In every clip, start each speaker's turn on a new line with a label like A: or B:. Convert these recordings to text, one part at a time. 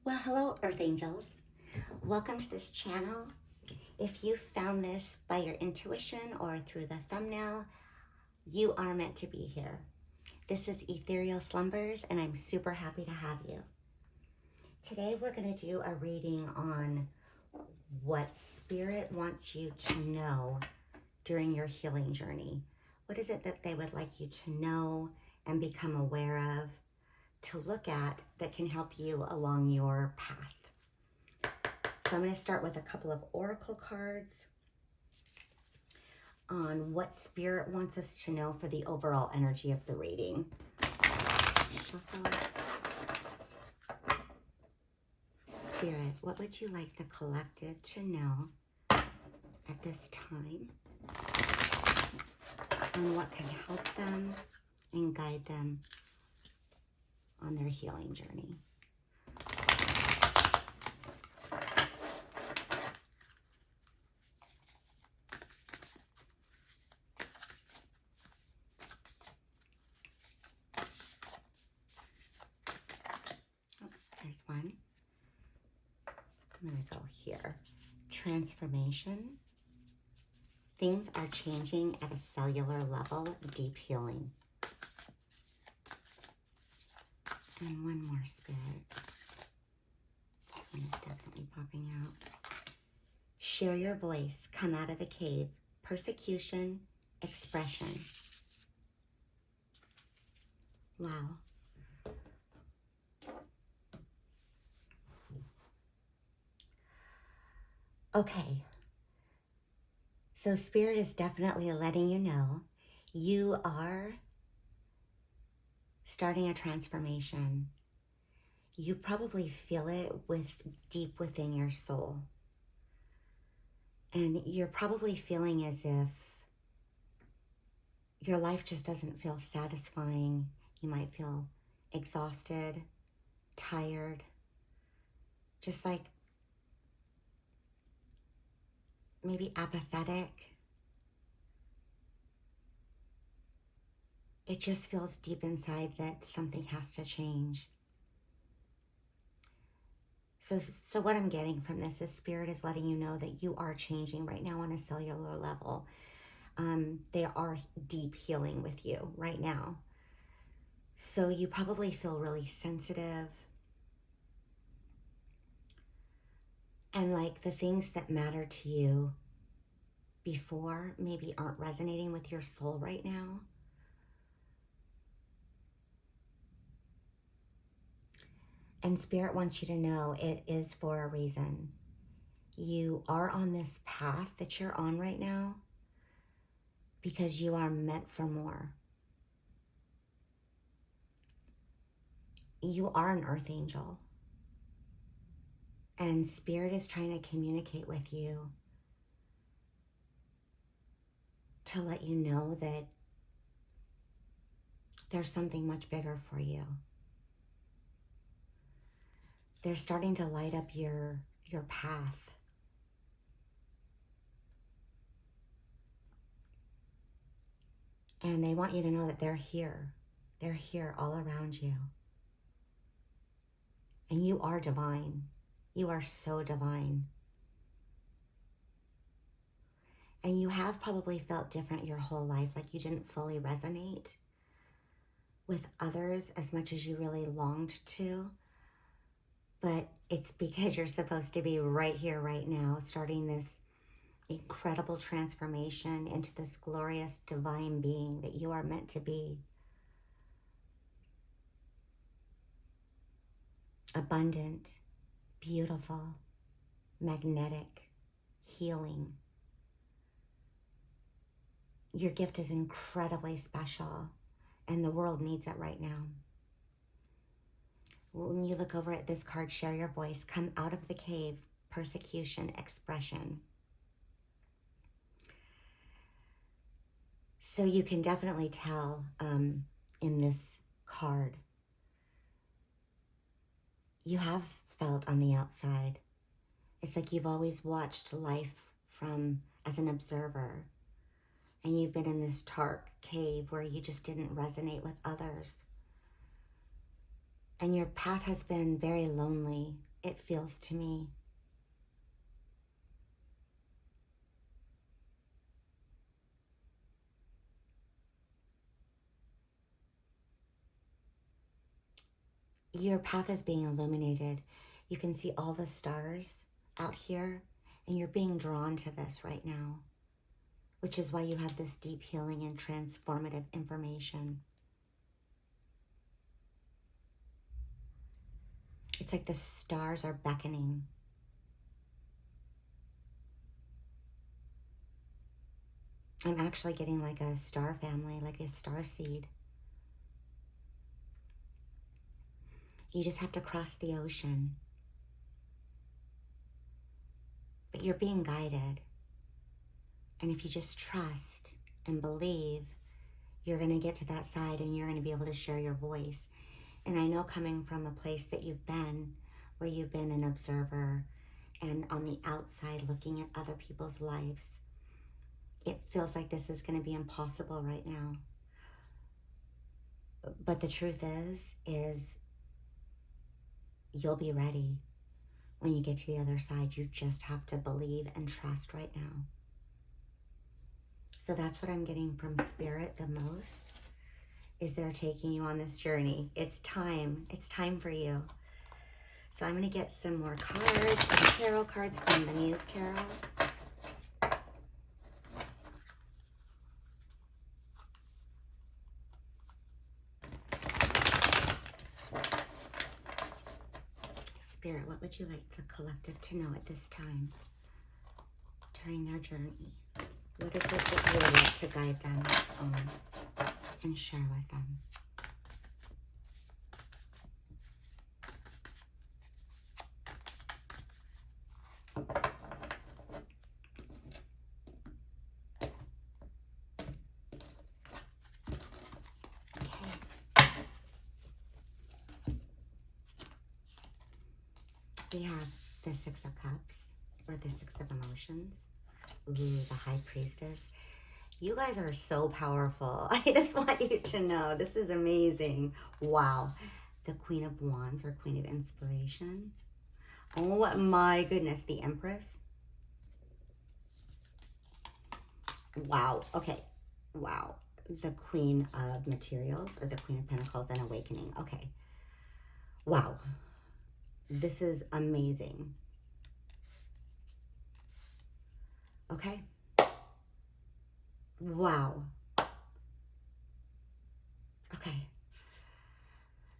A: Well, hello, Earth Angels. Welcome to this channel. If you found this by your intuition or through the thumbnail, you are meant to be here. This is Ethereal Slumbers, and I'm super happy to have you. Today, we're going to do a reading on what Spirit wants you to know during your healing journey. What is it that they would like you to know and become aware of, to look at, that can help you along your path? So I'm going to start with a couple of oracle cards on what Spirit wants us to know for the overall energy of the reading. Shuffle. Spirit, what would you like the collective to know at this time? And what can help them and guide them on their healing journey? There's one. I'm going to go here. Transformation. Things are changing at a cellular level. Deep healing. And one more, Spirit. This one is definitely popping out. Share your voice. Come out of the cave. Persecution. Expression. Wow. Okay, so Spirit is definitely letting you know you are starting a transformation. You probably feel it deep within your soul. And you're probably feeling as if your life just doesn't feel satisfying. You might feel exhausted, tired, just like maybe apathetic. It just feels deep inside that something has to change. So what I'm getting from this is Spirit is letting you know that you are changing right now on a cellular level. They are deep healing with you right now. So you probably feel really sensitive. And like the things that matter to you before maybe aren't resonating with your soul right now. And Spirit wants you to know it is for a reason. You are on this path that you're on right now because you are meant for more. You are an earth angel. And Spirit is trying to communicate with you to let you know that there's something much bigger for you. They're starting to light up your path. And they want you to know that they're here. They're here all around you. And you are divine. You are so divine. And you have probably felt different your whole life, like you didn't fully resonate with others as much as you really longed to. But it's because you're supposed to be right here, right now, starting this incredible transformation into this glorious divine being that you are meant to be. Abundant, beautiful, magnetic, healing. Your gift is incredibly special, and the world needs it right now. When you look over at this card, share your voice, come out of the cave, persecution, expression. So you can definitely tell in this card, you have felt on the outside. It's like you've always watched life as an observer, and you've been in this dark cave where you just didn't resonate with others. And your path has been very lonely. it feels to me. Your path is being illuminated. You can see all the stars out here, and you're being drawn to this right now, which is why you have this deep healing and transformative information. It's like the stars are beckoning. I'm actually getting like a star family, like a star seed. You just have to cross the ocean. But you're being guided. And if you just trust and believe, you're going to get to that side and you're going to be able to share your voice. And I know, coming from a place that you've been, where you've been an observer and on the outside looking at other people's lives, it feels like this is going to be impossible right now. But the truth is you'll be ready when you get to the other side. You just have to believe and trust right now. So that's what I'm getting from Spirit the most, is they're taking you on this journey. It's time. It's time for you. So I'm going to get some more cards, some tarot cards from the Muse Tarot. Spirit, what would you like the collective to know at this time during their journey? What is it that you would like to guide them on and share with them? Okay. We have the Six of Cups, or the Six of Emotions. Ooh, the High Priestess. You guys are so powerful. I just want you to know, this is amazing. Wow. The Queen of Wands, or Queen of Inspiration. Oh my goodness, the Empress. Wow. Okay. Wow. The Queen of Materials, or the Queen of Pentacles, and Awakening. Okay. Wow. This is amazing. Okay. Wow. Okay.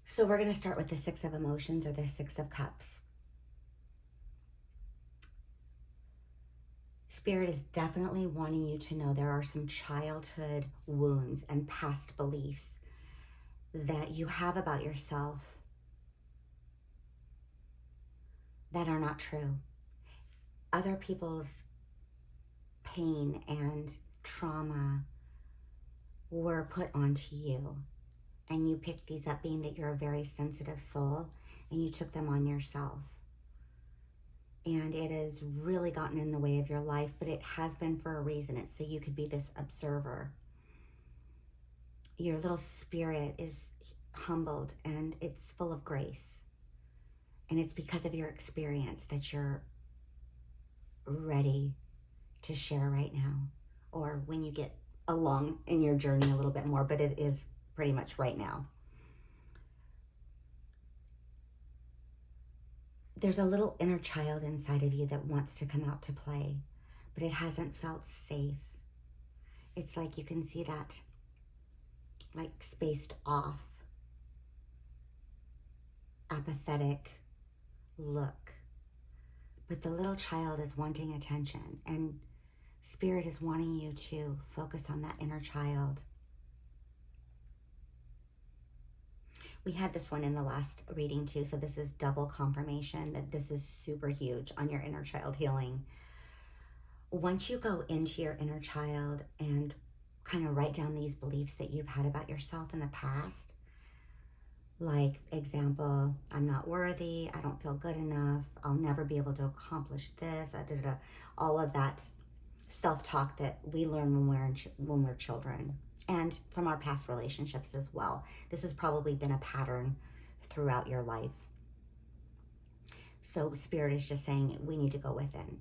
A: So we're going to start with the Six of Emotions, or the Six of Cups. Spirit is definitely wanting you to know there are some childhood wounds and past beliefs that you have about yourself that are not true. Other people's pain and trauma were put onto you, and you picked these up, being that you're a very sensitive soul, and you took them on yourself. And it has really gotten in the way of your life, but it has been for a reason. It's so you could be this observer. Your little spirit is humbled, and it's full of grace. And it's because of your experience that you're ready to share right now, or when you get along in your journey a little bit more, but it is pretty much right now. There's a little inner child inside of you that wants to come out to play, but it hasn't felt safe. It's like you can see that, like, spaced off, apathetic look. But the little child is wanting attention, and Spirit is wanting you to focus on that inner child. We had this one in the last reading too, so this is double confirmation that this is super huge on your inner child healing. Once you go into your inner child and kind of write down these beliefs that you've had about yourself in the past, like, example, I'm not worthy, I don't feel good enough, I'll never be able to accomplish this, all of that self-talk that we learn when we're children, and from our past relationships as well. This has probably been a pattern throughout your life. So Spirit is just saying we need to go within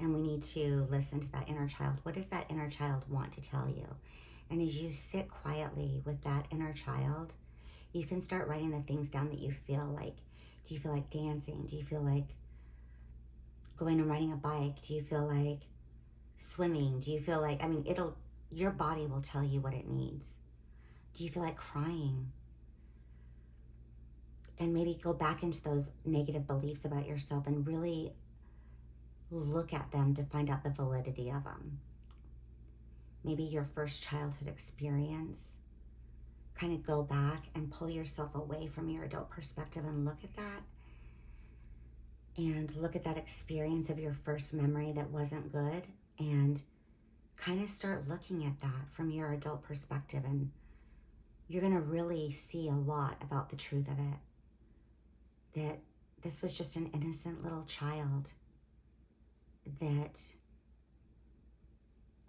A: and we need to listen to that inner child. What does that inner child want to tell you? And as you sit quietly with that inner child, you can start writing the things down that you feel like. Do you feel like dancing? Do you feel like going and riding a bike? Do you feel like swimming? Do you feel like, your body will tell you what it needs. Do you feel like crying? And maybe go back into those negative beliefs about yourself and really look at them to find out the validity of them. Maybe your first childhood experience. Kind of go back and pull yourself away from your adult perspective and look at that. And look at that experience of your first memory that wasn't good. And kind of start looking at that from your adult perspective. And you're going to really see a lot about the truth of it. That this was just an innocent little child that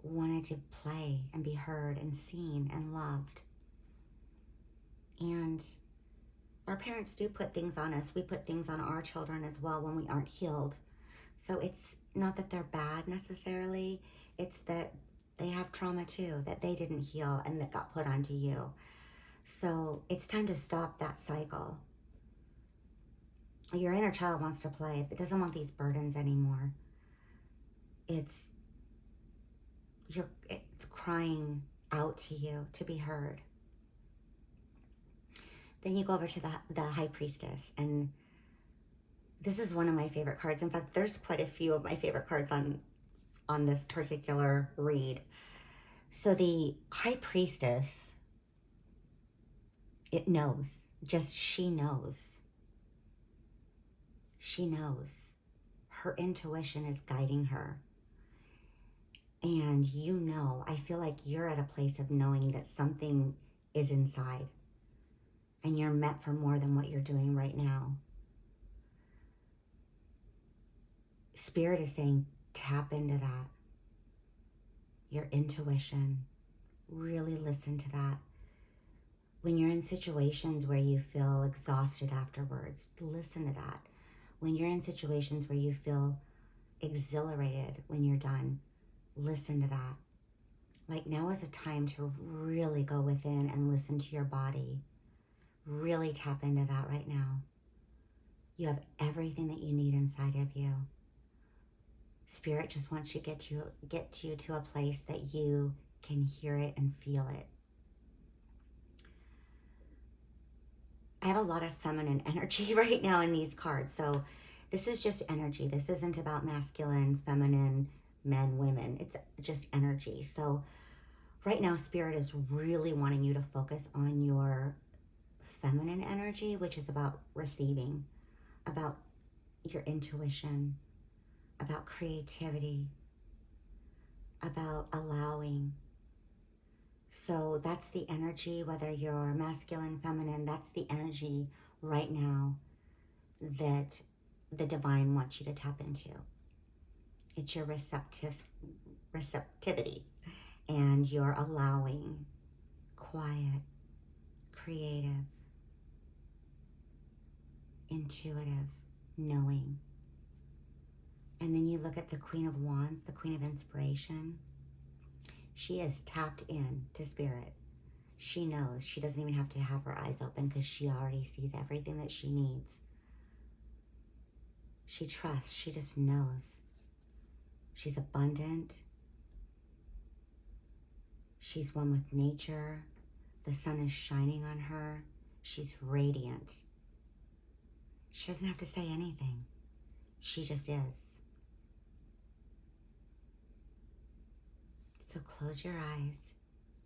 A: wanted to play and be heard and seen and loved. And our parents do put things on us. We put things on our children as well when we aren't healed. So it's not that they're bad necessarily. It's that they have trauma too, that they didn't heal and that got put onto you. So it's time to stop that cycle. Your inner child wants to play. It doesn't want these burdens anymore. It's crying out to you to be heard. Then you go over to the High Priestess, and this is one of my favorite cards. In fact, there's quite a few of my favorite cards on this particular read. So the High Priestess, it knows. Just she knows. She knows. Her intuition is guiding her. And I feel like you're at a place of knowing that something is inside. And you're meant for more than what you're doing right now. Spirit is saying, tap into that. Your intuition. Really listen to that. When you're in situations where you feel exhausted afterwards, listen to that. When you're in situations where you feel exhilarated when you're done, listen to that. Like, now is a time to really go within and listen to your body. Really tap into that right now. You have everything that you need inside of you. Spirit just wants you to get you to a place that you can hear it and feel it. I have a lot of feminine energy right now in these cards. So this is just energy. This isn't about masculine, feminine, men, women. It's just energy. So right now, Spirit is really wanting you to focus on your feminine energy, which is about receiving, about your intuition, about creativity, about allowing. So that's the energy, whether you're masculine, feminine, that's the energy right now that the divine wants you to tap into. It's your receptivity and your allowing, quiet, creative, intuitive, knowing. And then you look at the Queen of Wands, the Queen of Inspiration. She is tapped in to Spirit. She knows. She doesn't even have to have her eyes open because she already sees everything that she needs. She trusts. She just knows. She's abundant. She's one with nature. The sun is shining on her. She's radiant. She doesn't have to say anything. She just is. So close your eyes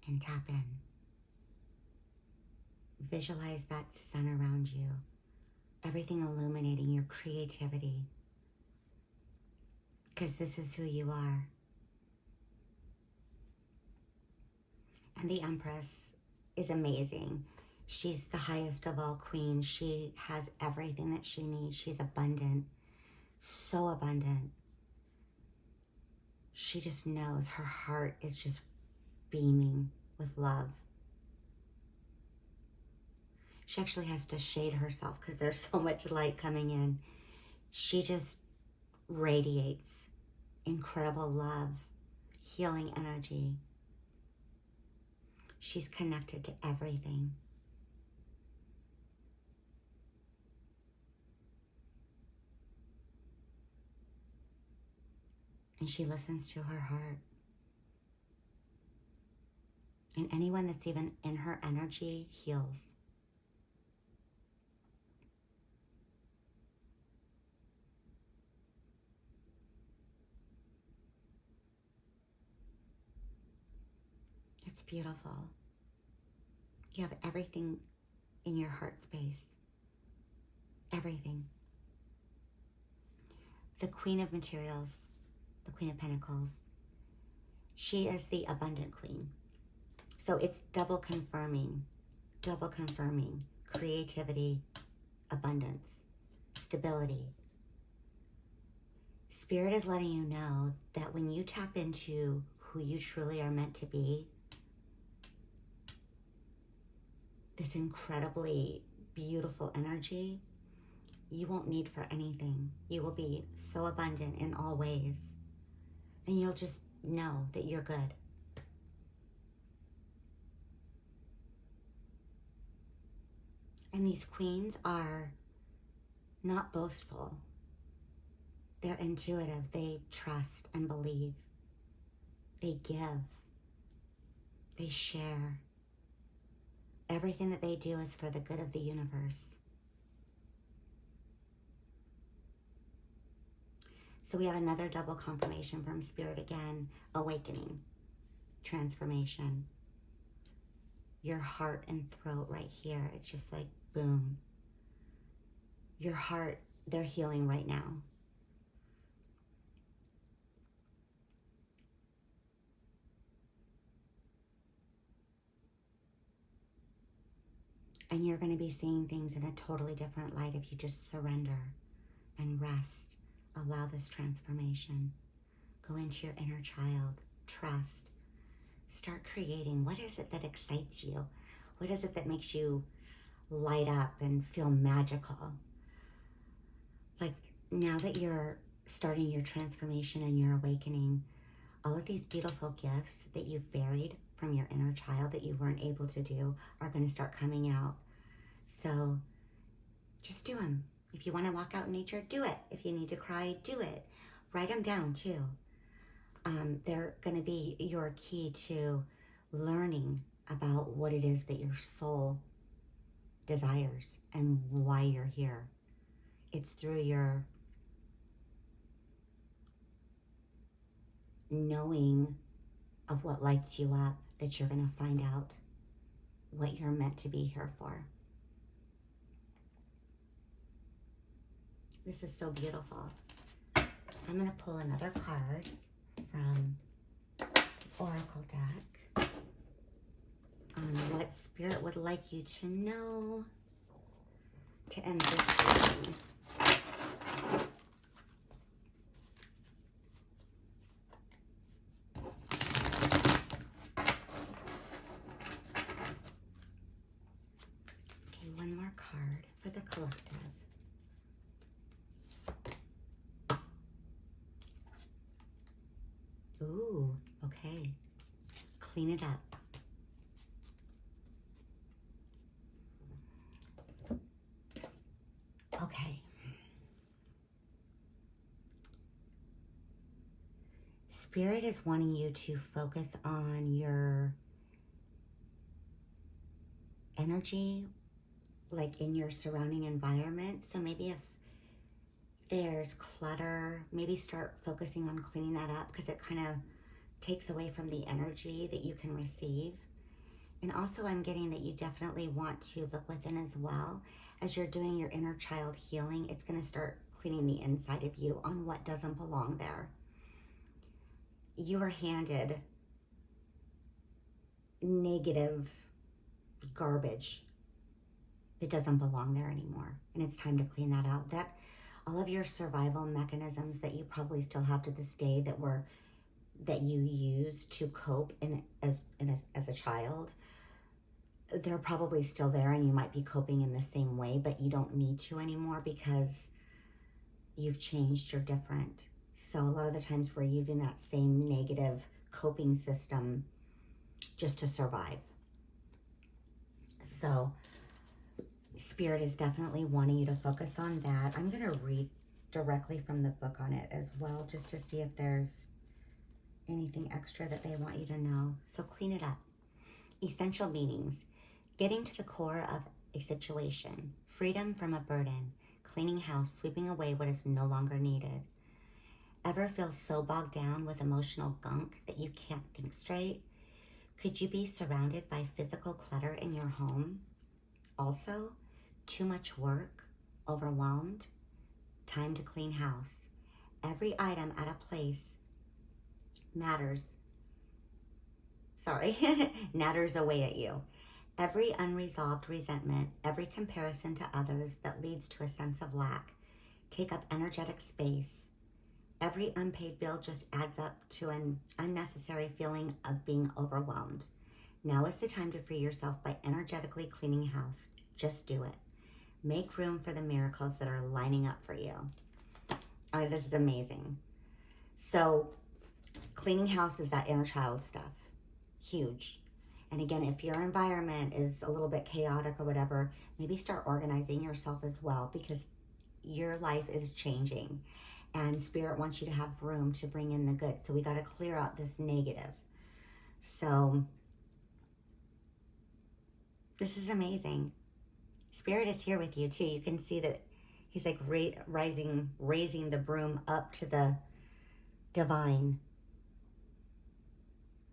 A: and tap in. Visualize that sun around you. Everything illuminating your creativity. Because this is who you are. And the Empress is amazing. She's the highest of all queens. She has everything that she needs. She's abundant. So abundant. She just knows. Her heart is just beaming with love. She actually has to shade herself because there's so much light coming in. She just radiates incredible love, healing energy. She's connected to everything. And she listens to her heart. And anyone that's even in her energy heals. It's beautiful. You have everything in your heart space. Everything. The Queen of Materials, the Queen of Pentacles, she is the abundant queen. So it's double confirming creativity, abundance, stability. Spirit is letting you know that when you tap into who you truly are meant to be, this incredibly beautiful energy, you won't need for anything. You will be so abundant in all ways. And you'll just know that you're good. And these queens are not boastful. They're intuitive. They trust and believe. They give. They share. Everything that they do is for the good of the universe. So we have another double confirmation from Spirit again. Awakening. Transformation. Your heart and throat right here. It's just like boom. Your heart, they're healing right now. And you're going to be seeing things in a totally different light if you just surrender and rest. Allow this transformation. Go into your inner child. Trust. Start creating. What is it that excites you? What is it that makes you light up and feel magical? Like now that you're starting your transformation and your awakening, all of these beautiful gifts that you've buried from your inner child that you weren't able to do are going to start coming out. So just do them. If you want to walk out in nature, do it. If you need to cry, do it. Write them down too. They're going to be your key to learning about what it is that your soul desires and why you're here. It's through your knowing of what lights you up that you're going to find out what you're meant to be here for. This is so beautiful. I'm going to pull another card from the Oracle deck on what Spirit would like you to know to end this reading. Okay, one more card for the collective. Ooh, okay. Clean it up. Okay. Spirit is wanting you to focus on your energy, like in your surrounding environment. So maybe if there's clutter, maybe start focusing on cleaning that up because it kind of takes away from the energy that you can receive. And also I'm getting that you definitely want to look within as well. As you're doing your inner child healing, it's going to start cleaning the inside of you on what doesn't belong there. You were handed negative garbage that doesn't belong there anymore. And it's time to clean that out. That all of your survival mechanisms that you probably still have to this day that you used to cope as a child, they're probably still there and you might be coping in the same way, but you don't need to anymore because you've changed, you're different. So a lot of the times we're using that same negative coping system just to survive. So Spirit is definitely wanting you to focus on that. I'm going to read directly from the book on it as well, just to see if there's anything extra that they want you to know. So clean it up. Essential meanings: getting to the core of a situation, freedom from a burden, cleaning house, sweeping away what is no longer needed. Ever feel so bogged down with emotional gunk that you can't think straight? Could you be surrounded by physical clutter in your home? Also, too much work, overwhelmed, time to clean house. Every item at a place natters away at you. Every unresolved resentment, every comparison to others that leads to a sense of lack, take up energetic space. Every unpaid bill just adds up to an unnecessary feeling of being overwhelmed. Now is the time to free yourself by energetically cleaning house. Just do it. Make room for the miracles that are lining up for you. Oh, this is amazing. So cleaning house is that inner child stuff. Huge. And again, if your environment is a little bit chaotic or whatever, maybe start organizing yourself as well, because your life is changing and Spirit wants you to have room to bring in the good. So we got to clear out this negative. So this is amazing. Spirit is here with you too. You can see that he's like raising the broom up to the divine.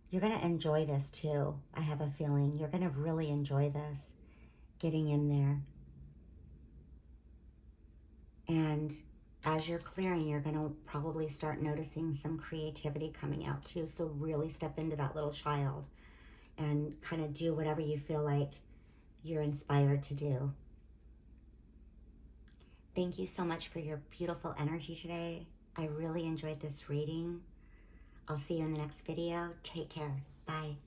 A: You're going to enjoy this too. I have a feeling you're going to really enjoy this, getting in there. And as you're clearing, you're going to probably start noticing some creativity coming out too. So really step into that little child and kind of do whatever you feel like you're inspired to do. Thank you so much for your beautiful energy today. I really enjoyed this reading. I'll see you in the next video. Take care. Bye.